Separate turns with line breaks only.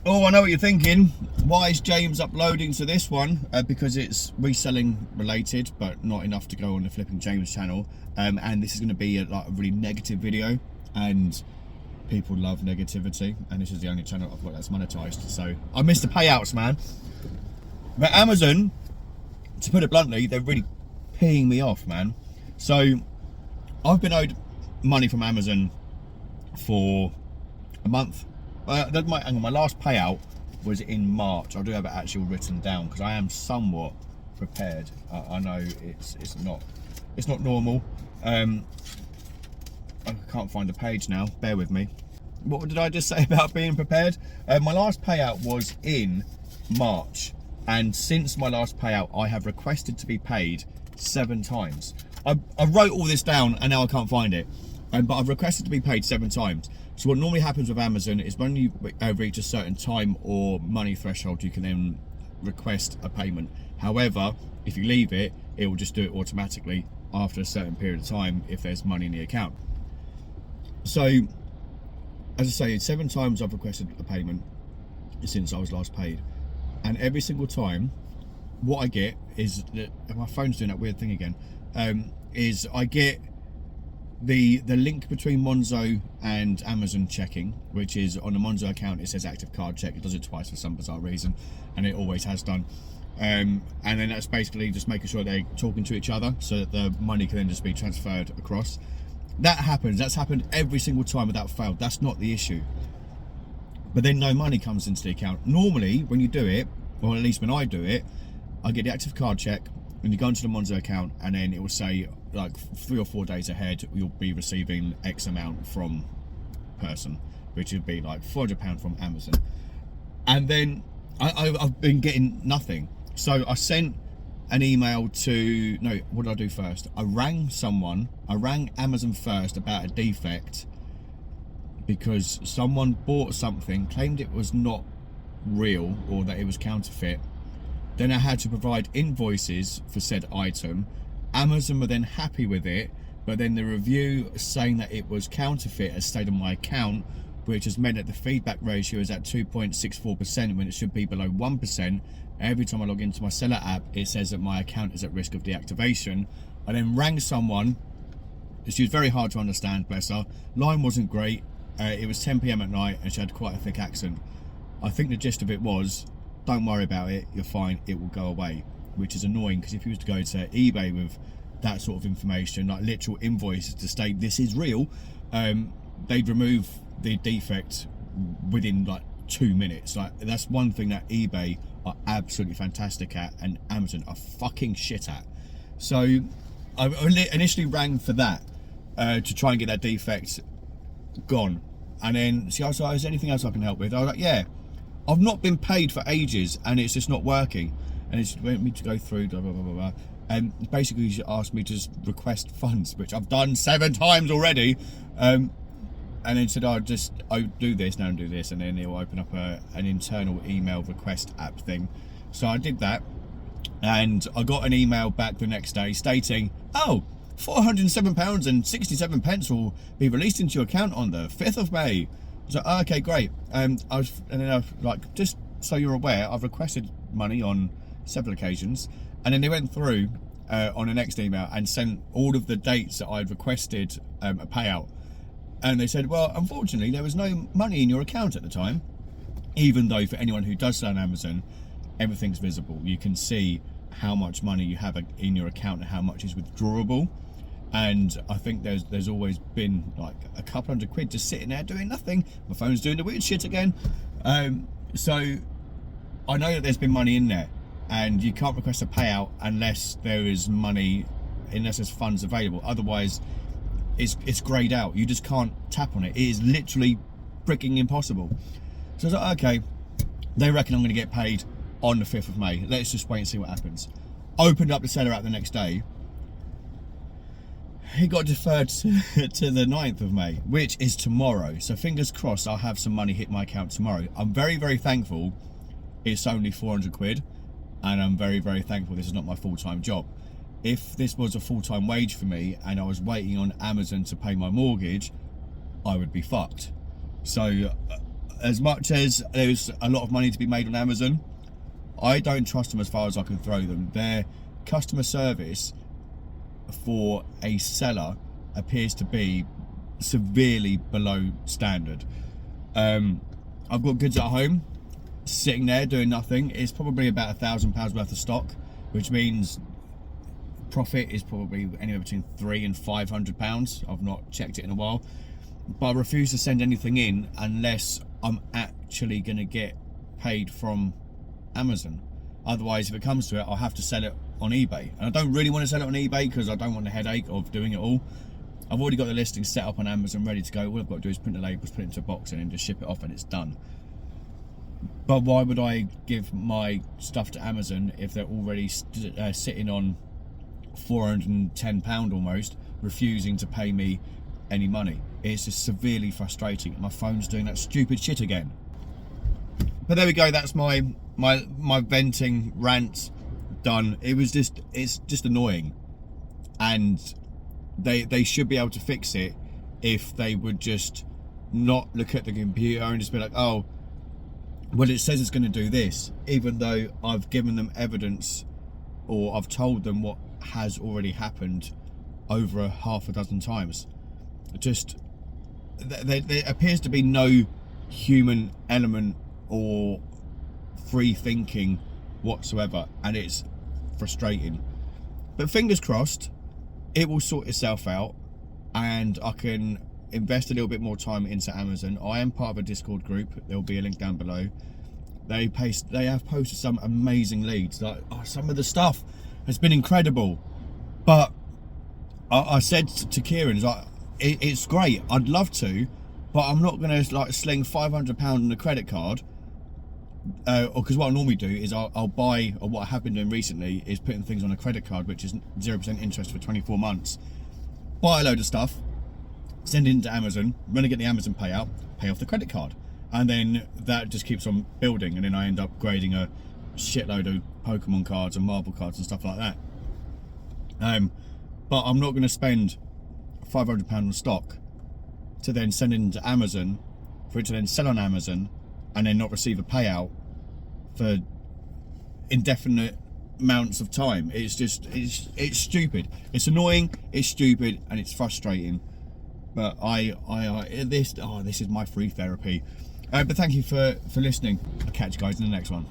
Oh, I know what you're thinking. Why is James uploading to this one? Because it's reselling related, but not enough to go on the Flipping James channel. And this is going to be a really negative video, and people love negativity. And this is the only channel I've got that's monetized. So I missed the payouts, man. But Amazon, to put it bluntly, they're really peeing me off, man. So I've been owed money from Amazon for a month. My last payout was in March. I do have it actually written down because I am somewhat prepared. I know it's not normal. I can't find the page now. Bear with me. What did I just say about being prepared? My last payout was in March, and since my last payout, I have requested to be paid 7 times. I wrote all this down and now I can't find it. But I've requested to be paid 7 times. So what normally happens with Amazon is when you reach a certain time or money threshold, you can then request a payment. However, if you leave it, it will just do it automatically after a certain period of time if there's money in the account. So, as I say, 7 times I've requested a payment since I was last paid. And every single time, what I get is that, my phone's doing that weird thing again, is I get the link between Monzo and Amazon checking, which is on the Monzo account it says active card check. It does it twice for some bizarre reason, and it always has done. And then that's basically just making sure they're talking to each other so that the money can then just be transferred across. That happens. That's happened every single time without fail. That's not the issue. But then no money comes into the account. Normally, when you do it, or at least when I do it, I get the active card check, and you go into the Monzo account, and then it will say, like 3 or 4 days ahead, you'll be receiving X amount from person, which would be like £400 from Amazon. And then I've been getting nothing. So I sent an email to, no, what did I do first? I rang someone. I rang Amazon first about a defect because someone bought something, claimed it was not real or that it was counterfeit. Then I had to provide invoices for said item. Amazon were then happy with it, but then the review saying that it was counterfeit has stayed on my account, which has meant that the feedback ratio is at 2.64% when it should be below 1%. Every time I log into my seller app, it says that my account is at risk of deactivation. I then rang someone. She was very hard to understand, bless her. Line wasn't great. It was 10 PM at night and she had quite a thick accent. I think the gist of it was, don't worry about it, you're fine, it will go away. Which is annoying because if you was to go to eBay with that sort of information, like literal invoices to state this is real, they'd remove the defect within like 2 minutes. Like, that's one thing that eBay are absolutely fantastic at and Amazon are fucking shit at. So I initially rang for that to try and get that defect gone, and then she asked, is there anything else I can help with? I was like, yeah, I've not been paid for ages and it's just not working. And it went me to go through blah, blah, blah, blah, blah. And basically she asked me to just request funds, which I've done 7 times already. And then said, I'll do this now and do this, and then it'll open up an internal email request app thing. So I did that, and I got an email back the next day stating, oh, £407.67 will be released into your account on the 5th of May. So, okay, great. And then I was like, just so you're aware, I've requested money on several occasions. And then they went through on the next email and sent all of the dates that I'd requested a payout. And they said, well, unfortunately, there was no money in your account at the time, even though for anyone who does sell on Amazon, everything's visible. You can see how much money you have in your account and how much is withdrawable. And I think there's always been like a couple £100 just sitting there doing nothing. My phone's doing the weird shit again. So I know that there's been money in there, and you can't request a payout unless there is money, unless there's funds available. Otherwise, it's greyed out. You just can't tap on it. It is literally freaking impossible. So I was like, okay, they reckon I'm going to get paid on the 5th of May. Let's just wait and see what happens. Opened up the seller app the next day. It got deferred to the 9th of May, which is tomorrow. So fingers crossed I'll have some money hit my account tomorrow. I'm very, very thankful it's only £400, and I'm very, very thankful this is not my full-time job. If this was a full-time wage for me and I was waiting on Amazon to pay my mortgage, I would be fucked. So as much as there's a lot of money to be made on Amazon, I don't trust them as far as I can throw them. Their customer service for a seller appears to be severely below standard. I've got goods at home sitting there doing nothing. It's probably about £1,000 worth of stock, which means profit is probably anywhere between £300 and £500. I've not checked it in a while, but I refuse to send anything in unless I'm actually going to get paid from Amazon. Otherwise, if it comes to it, I'll have to sell it on eBay, and I don't really want to sell it on eBay because I don't want the headache of doing it all. I've already got the listing set up on Amazon ready to go. All I've got to do is print the labels, put it into a box, and then just ship it off, and it's done. But why would I give my stuff to Amazon if they're already sitting on £410 almost, refusing to pay me any money? It's just severely frustrating. My phone's doing that stupid shit again. But there we go. That's my venting rant done. It's just annoying, and they should be able to fix it if they would just not look at the computer and just be like, oh, well, it says it's going to do this, even though I've given them evidence, or I've told them what has already happened over half a dozen times. Just there appears to be no human element or free thinking whatsoever, and it's frustrating. But fingers crossed, it will sort itself out, and I can invest a little bit more time into Amazon. I am part of a Discord group. There will be a link down below. They have posted some amazing leads. Like, some of the stuff has been incredible. But I said to Kieran, it's great. I'd love to, but I'm not going to like sling £500 on a credit card. Because what I normally do is I'll buy, or what I have been doing recently is putting things on a credit card, which is 0% interest for 24 months. Buy a load of stuff, send it into Amazon, when I get the Amazon payout, pay off the credit card. And then that just keeps on building, and then I end up grading a shitload of Pokemon cards and Marvel cards and stuff like that. But I'm not going to spend £500 on stock to then send it into Amazon, for it to then sell on Amazon, and then not receive a payout for indefinite amounts of time. It's it's stupid. It's annoying, it's stupid, and it's frustrating. But this is my free therapy. But thank you for listening. I'll catch you guys in the next one.